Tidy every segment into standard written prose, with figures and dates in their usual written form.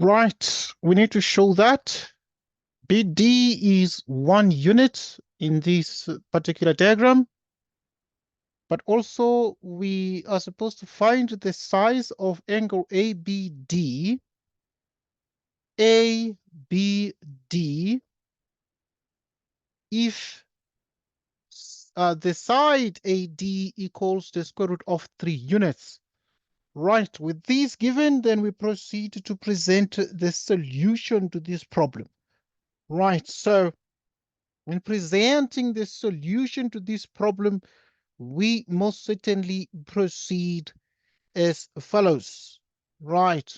Right, we need to show that BD is 1 unit in this particular diagram, but also we are supposed to find the size of angle ABD, if the side AD equals the square root of 3 units. Right, with these given, then we proceed to present the solution to this problem. Right, so when presenting the solution to this problem, we most certainly proceed as follows. Right.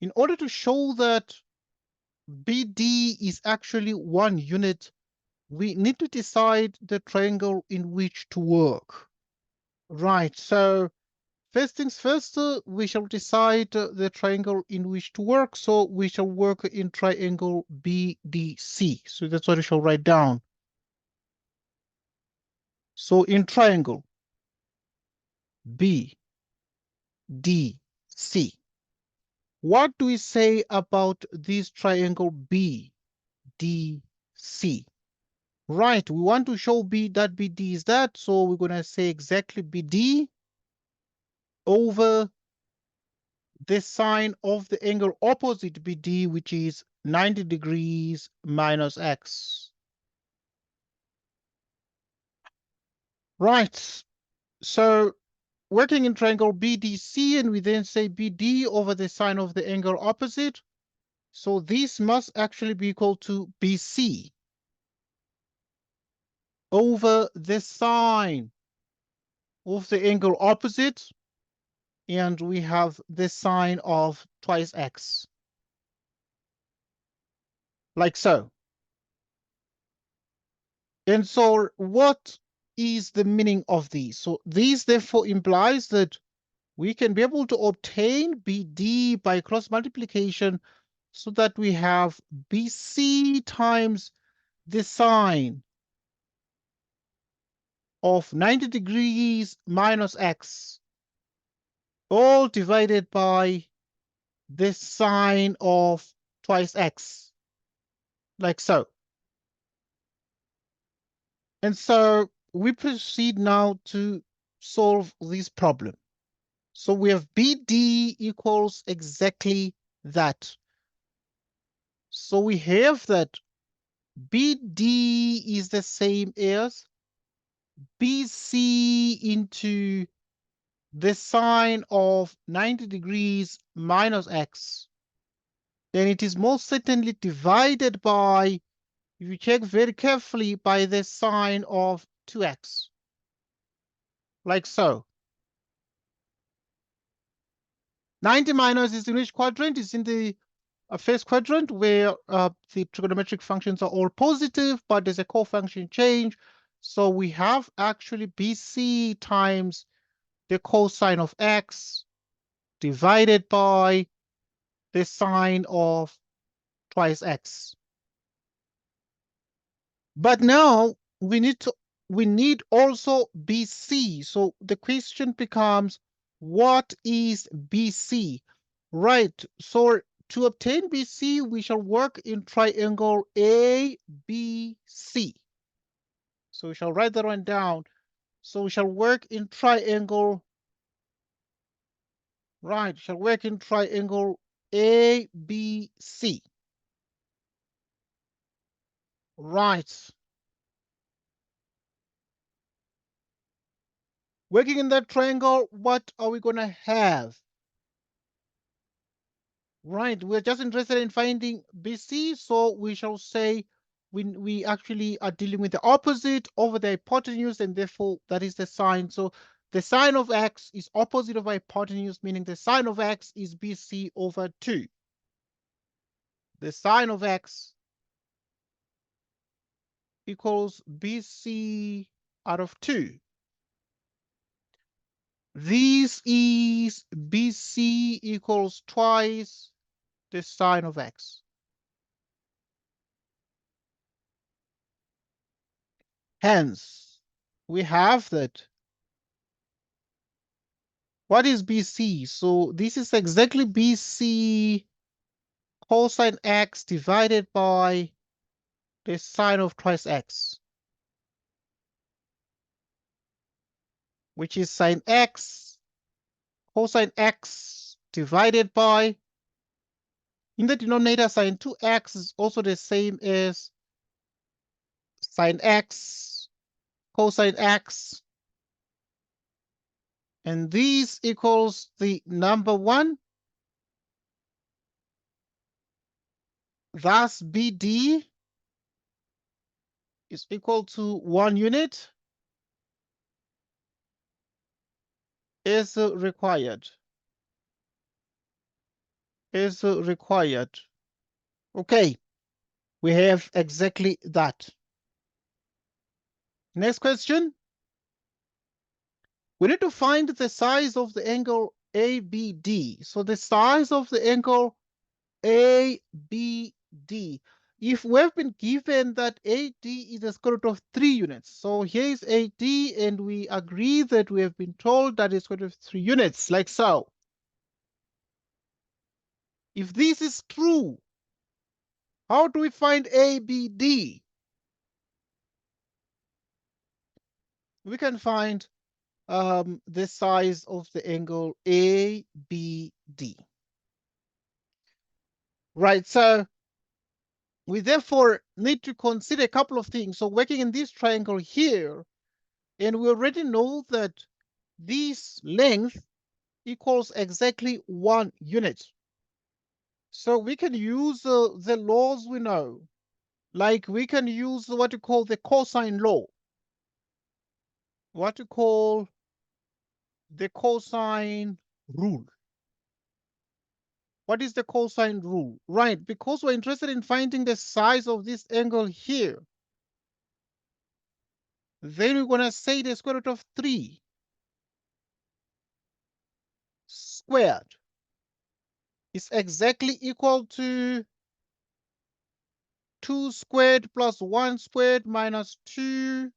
In order to show that BD is actually 1 unit, we need to decide the triangle in which to work. Right, so first things first, we shall decide the triangle in which to work. So we shall work in triangle BDC. So that's what we shall write down. So in triangle BDC, what do we say about this triangle BDC? Right, we want to show that BD is that, so we're going to say exactly BD over the sine of the angle opposite BD, which is 90 degrees minus x. Right, so working in triangle BDC, and we then say BD over the sine of the angle opposite. So this must actually be equal to BC over the sine of the angle opposite, and we have the sine of twice x, like so. And so what is the meaning of these? So these therefore implies that we can be able to obtain BD by cross multiplication, so that we have BC times the sine of 90 degrees minus x, all divided by the sine of twice x, like so. And so we proceed now to solve this problem. So we have BD equals exactly that. So we have that BD is the same as BC into the sine of 90 degrees minus x. Then it is most certainly divided by, if you check very carefully, by the sine of 2x, like so. 90 minus is in which quadrant? It's in the first quadrant, where the trigonometric functions are all positive, but there's a cofunction change. So we have actually BC times the cosine of x divided by the sine of twice x. But now we need also BC. So the question becomes, what is BC? Right. So to obtain BC, we shall work in triangle ABC. So we shall write that one down. So we shall work in triangle, right, shall work in triangle ABC. Right. Working in that triangle, what are we going to have? Right, we're just interested in finding BC, so we shall say we actually are dealing with the opposite over the hypotenuse, and therefore that is the sine. So the sine of x is opposite of hypotenuse, meaning the sine of x is BC over 2. The sine of x equals BC out of 2. This is BC equals twice the sine of x. Hence, we have that. What is BC? So this is exactly BC cosine x divided by the sine of twice x, which is sine x cosine x divided by, in the denominator, sine 2x is also the same as sine x cosine x, and this equals the number 1. Thus BD is equal to 1 unit is required. Okay, we have exactly that. Next question. We need to find the size of the angle ABD. So the size of the angle ABD. If we have been given that AD is the square root of 3 units, so here is AD, and we agree that we have been told that it's square root of 3 units, like so. If this is true, how do we find ABD? We can find the size of the angle ABD. Right, so we therefore need to consider a couple of things. So working in this triangle here, and we already know that this length equals exactly 1 unit. So we can use the laws we know. Like we can use what you call the cosine law. What you call the cosine rule. What is the cosine rule? Right, because we're interested in finding the size of this angle here, then we're going to say the square root of 3 squared is exactly equal to 2 squared plus 1 squared minus 2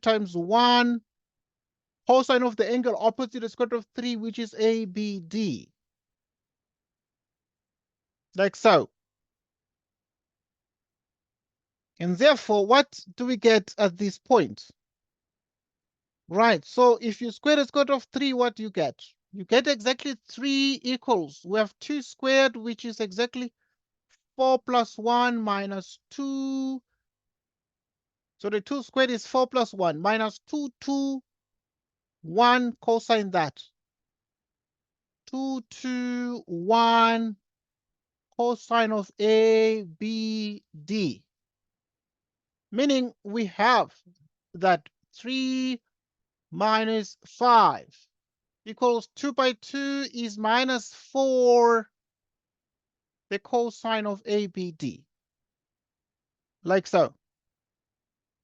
times 1 cosine of the angle opposite the square root of 3, which is ABD. Like so. And therefore, what do we get at this point? Right, so if you square the square root of 3, what do you get? You get exactly 3 equals. We have 2 squared, which is exactly 4 plus 1 minus 2. So the 2 squared is 4 plus 1 minus 2, 1 cosine that. 2, 1 cosine of ABD. Meaning we have that 3 minus 5 equals 2 by 2 is minus 4, the cosine of ABD. Like so.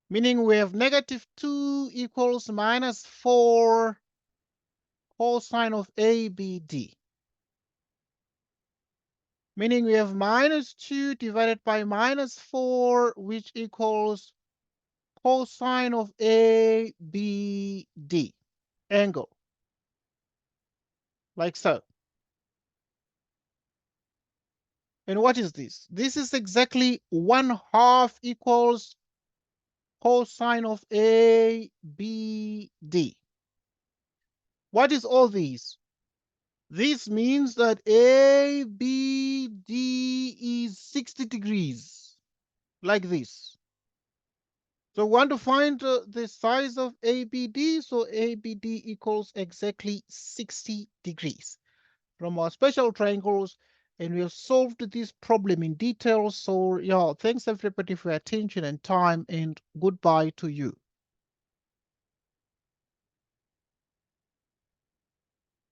Meaning we have negative 2 equals minus 4 cosine of ABD. Meaning we have minus 2 divided by minus 4, which equals cosine of ABD angle. Like so. And what is this? This is exactly 1/2 equals cosine of ABD. What is all these? This means that ABD is 60 degrees, like this. So we want to find the size of ABD, so ABD equals exactly 60 degrees from our special triangles, and we have solved this problem in detail. So yeah, thanks everybody for your attention and time, and goodbye to you.